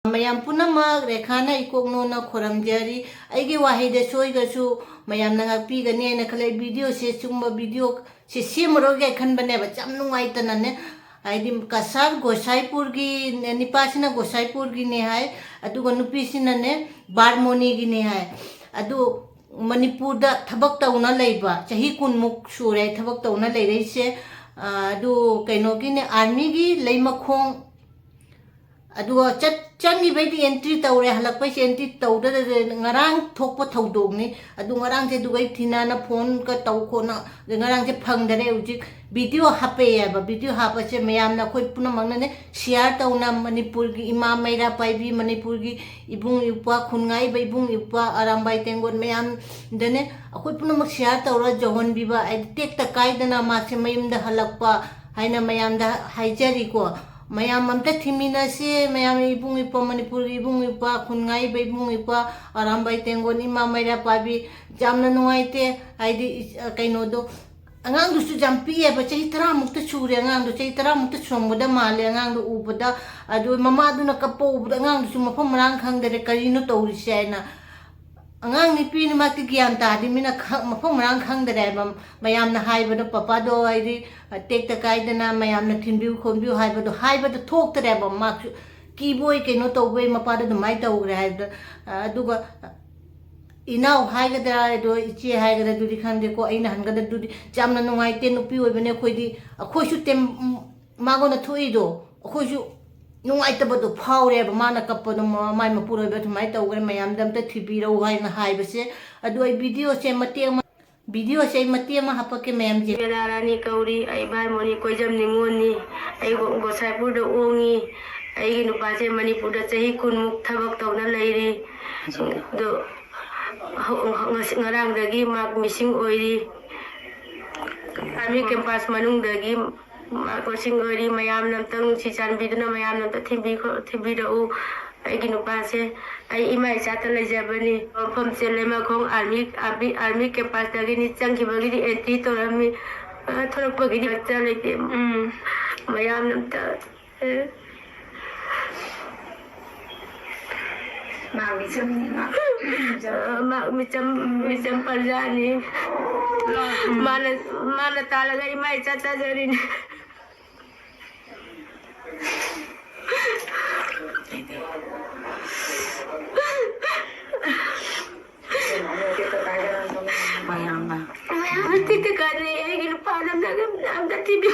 mayam punamak rekhana ikokno na khoramjari aigi wahide soigasu mayam na ngakpi gane na khalai video se chungba video se semro ge khanbane ba cham nungai tanane aidi Cachar Gossaipur gi nipasina Gossaipur gi ne hai adu nupisina ne barmoni gi ne hai adu Manipur da thabak tauna leiba chahi kunmuk sure thabak tauna leirei se adu kaino gi ne army gi leimakhong adu changi baidi entry tawre halakpai se entry tawda ngarang thokpa thodong ni adu ngarang je dugai thina na phone ka taw ko na ngarang je phangdare ujik video hape ya ba video hapa se mayam na khoi puna mangna ne share tawna Manipur gi ima maira paibi Manipur gi ibung ipa khungai bai ibung ipa arambai tengon mayam dane khoi puna mak share tawra johon biba ai tek ta kaidana ma se mayum da halakpa haina mayam da haijari ko mayam amta thimina se mayam ibung ipa Manipur ibung ipa khungai bai ibung ipa arambai tengon ima maira pabi jamna nuaite aidi kaino do angang du su jampi e ba chai tara mukta chure angang du chai tara mukta chomboda male angang du ubada adu mama du na kapo ubada angang du su mafam rang khang dere karino tawri se na angang ni pi ni makti gyan ta di mina mafam rang khang dere ba mayam na hai ba do papa do aidi tek ta kai dana mayam na thinbiu khombiu hai ba do thok dere ba mak ki boy ke no to boy mapa do mai taw gre hai adu ga inau hai gadra do ichi hai gadra dudi khande ko aina han gadra dudi jamna nungai te nupi oi bane khoi di khoi su tem mago na thui do khoi su nungai ta bodo phaure ba mana kappo no mai ma puro ba thmai taw gre mayam dam ta thibi ro hai na hai ba se adu ai video se mate ma hapake mayam je rani kauri ai bar moni koi jam ningoni ai Gossaipur do ongi ai gi nupa se Manipur da chahi kunmuk thabak tawna leiri do ngarang dagi mak missing oiri army campus manung dagi mak missing oiri mayam nam tang si chan biduna mayam nam ta thibi do ai gi nupa se ai imai cha ta le jabani phom se le ma khong army campus dagi ni chang ki bagi di entry to rami thorak bagi di cha le te mayam nam ta mak micam parjani mana talaga imai chata jarin mayam tita kani ai ginu padam daga am da tibi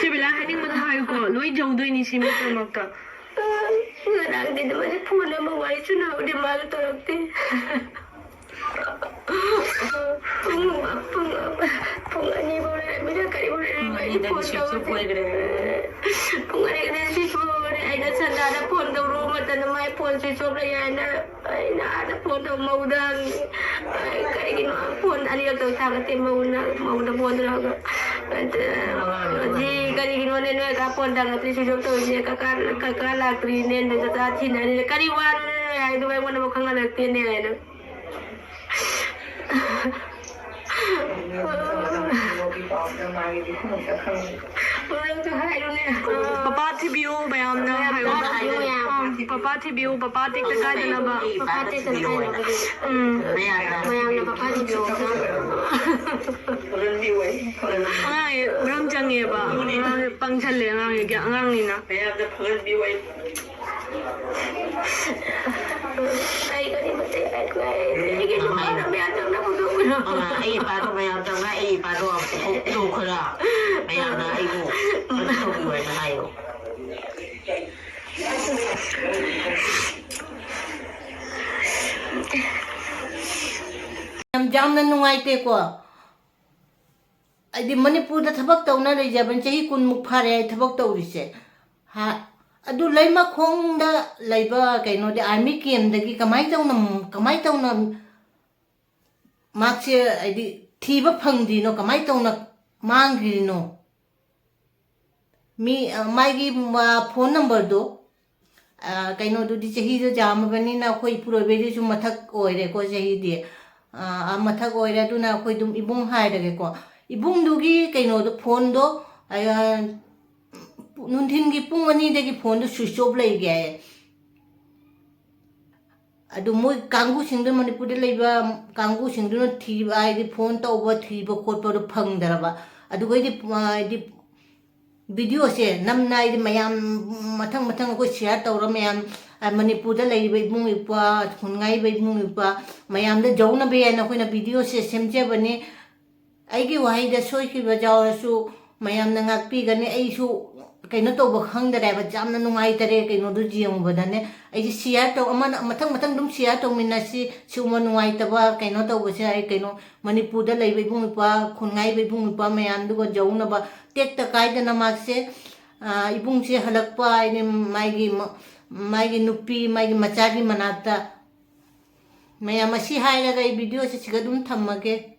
Bila haning matay ko, loy jong doy ni si Mr. Maka. Ngarang din naman si Puna mawai suna di malo torokti. Pungani boleh bila kali boleh mai phone taw. Pungani kene si phone ai na sanda na phone taw rumah tan mai phone si sob la ya na ai na ada phone taw maudang ai kai gino phone ali taw thang te mauna phone ra ga ji kari gino ne ne ka phone dang atri si sob taw je ka la tri ne ne ta thi na ne kari wan ai do ai mo na khanga na te ne ai na Papa thibiu mayam na hayo. Papa thibiu papa tik ta kai dana ba. papa te tan mayam na papa thibiu Ay, ram change ba. Pang chale ngang ya ngang ni na. ai kari mate ai ke no na me atang na pudu ai pa to mayam tang na ai pa to do khara mayam na ai bu to bi wai na ai yo jamna nungai te ko aidi Manipur da thabak tawna le jaban chahi kunmuk phare ai thabak tawri se ha adu leima khong da leiba kaino de army camp dagi kamai tawna makse aidi thiba phangdi no kamai tawna mangri no mi mai gi phone number do ꯀꯩꯅꯣꯗꯨꯗꯤ ꯆꯍꯤꯗꯣ ꯌꯥꯝꯃꯕꯅꯤꯅ ꯑꯩꯈꯣꯏ ꯏꯄꯨꯔꯣꯏꯕꯩꯗꯨꯁꯨ ꯃꯊꯛ ꯑꯣꯏꯔꯦꯀꯣ ꯆꯍꯤꯗꯤ ꯃꯊꯛ ꯑꯣꯏꯔꯦ ꯑꯗꯨꯅ ꯑꯩꯈꯣꯏ ꯑꯗꯨꯝ ꯏꯕꯨꯡ ꯍꯥꯏꯔꯒꯦꯀꯣ ꯏꯕꯨꯡꯗꯨꯒꯤ ꯀꯩꯅꯣꯗꯣ ꯐꯣꯟꯗꯣ ꯅꯨꯡꯊꯤꯟꯒꯤ ꯄꯨꯡ 2ꯗꯒꯤ ꯐꯣꯟꯗꯣ ꯁ꯭ꯋꯤꯆ ꯑꯣꯐ ꯂꯩꯒꯦ ꯍꯥꯏꯌꯦ ꯑꯗꯨ ꯃꯣꯏ ꯀꯥꯡꯕꯨꯁꯤꯡꯗꯨ ꯃꯅꯤꯄꯨꯔꯗ ꯂꯩꯕ ꯀꯥꯡꯕꯨꯁꯤꯡꯗꯨꯅ ꯊꯤꯕ ꯍꯥꯏꯗꯤ ꯐꯣꯟ ꯇꯧꯕ ꯊꯤꯕ ꯈꯣꯠꯄꯗꯣ ꯐꯪꯗ꯭ꯔꯕ ꯑꯗꯨꯒꯩꯗꯤ ꯍꯥꯏꯗꯤ ꯚꯤꯗꯤꯑꯣꯁꯦ ꯅꯝꯅ ꯍꯥꯏꯗꯤ ꯃꯌꯥꯝ ꯃꯊꯪ ꯃꯊꯪ ꯑꯩꯈꯣꯏ ꯁꯤꯌꯥꯔ ꯇꯧꯔ ꯃꯌꯥꯝ ꯃꯅꯤꯄꯨꯔꯗ ꯂꯩꯔꯤꯕ ꯏꯕꯨꯡ ꯏꯄ꯭ꯋꯥ ꯈꯨꯟꯉꯥꯏꯕ ꯏꯕꯨꯡ ꯏꯄ꯭ꯋꯥ ꯃꯌꯥꯝꯗ ꯌꯧꯅꯕ ꯍꯥꯏꯅ ꯑꯩꯈꯣꯏꯅ ꯚꯤꯗꯤꯑꯣꯁꯦ ꯁꯦꯝꯖꯕꯅꯤ ꯑꯩꯒꯤ ꯋꯥꯍꯩꯗ ꯁꯣꯏꯈꯤꯕ ꯌꯥꯎꯔꯁꯨ ꯃꯌꯥꯝꯅ ꯉꯥꯛꯄꯤꯒꯅꯤ ꯑꯩꯁꯨ ꯀꯩꯅꯣ ꯇꯧꯕ ꯈꯪꯗꯔꯦꯕ ꯌꯥꯝꯅ ꯅꯨꯡꯉꯥꯏꯇꯔꯦ ꯀꯩꯅꯣꯗꯨ ꯌꯦꯡꯉꯨꯕꯗꯅꯦ ꯑꯩꯁꯦ ꯁꯤꯌꯥꯔ ꯇꯧ ꯑꯃꯅ ꯃꯊꯪ ꯃꯊꯪ ꯑꯗꯨꯝ ꯁꯤꯌꯥꯔ ꯇꯧꯃꯤꯟꯅꯁꯤ ꯁꯤꯒꯨꯝꯕ ꯅꯨꯡꯉꯥꯏꯇꯕ ꯀꯩꯅꯣ ꯇꯧꯕꯁꯦ ꯑꯩ ꯀꯩꯅꯣ ꯃꯅꯤꯄꯨꯔꯗ ꯂꯩꯕ ꯏꯕꯨꯡ ꯏꯄ꯭ꯋꯥ ꯈꯨꯟꯉꯥꯏꯕ ꯏꯕꯨꯡ ꯏꯄ꯭ꯋꯥ ꯃꯌꯥꯝꯗꯨꯒ ꯌꯧꯅꯕ ꯇꯦꯛꯇ ꯀꯥꯏꯗꯅ ꯃꯥꯁꯦ ꯏꯕꯨꯡꯁꯦ ꯍꯜꯂꯛꯄ ꯍꯥꯏꯗꯤ ꯃꯥꯒꯤ ꯅꯨꯄꯤ ꯃꯥꯒꯤ ꯃꯆꯥꯒꯤ ꯃꯅꯥꯛꯇ ꯃꯌꯥꯝ ꯑꯁꯤ ꯍꯥꯏꯔꯒ ꯑꯩ ꯚꯤꯗꯤꯑꯣꯁꯦ ꯁꯤꯒ ꯑꯗꯨꯝ ꯊꯝꯃꯒꯦ